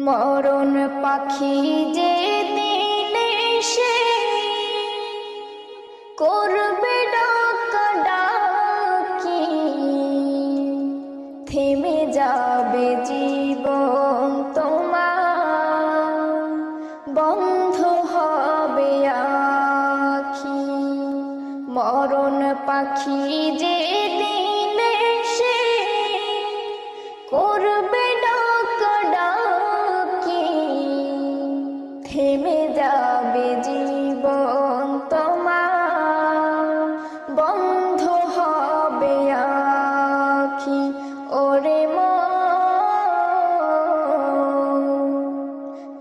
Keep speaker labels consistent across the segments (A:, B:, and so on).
A: মরণ পাখি যে দিন এসে করবে ডাকাডাকি, থেমে যাবে জীবন তোমার, বন্ধ হবে আখি। মরণ পাখি যে দিন এসে করবে ডাকাডাকি, থেমে যাবে জীবন তোমার, বন্ধ হবে আখি। ওরে মন,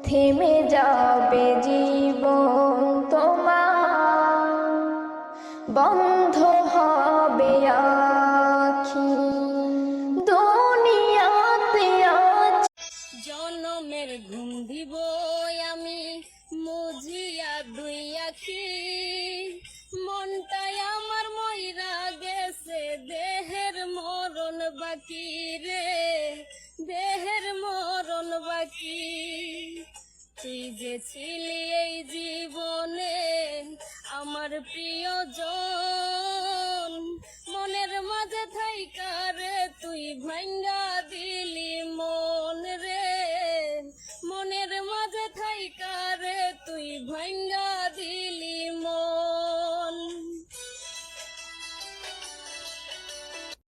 A: থেমে যাবে জীবন তোমার, বন্ধ হবে আখি। দুনিয়াতে আজ
B: জনমের ঘুম দিব আমি মুজিয়া দুই আখি, মনটাই আমার মইরা গেছে, দেহের মরণ বাকি রে, দেহের মরণ বাকি। তুই যে ছিলি এই জীবনে আমার প্রিয়জন,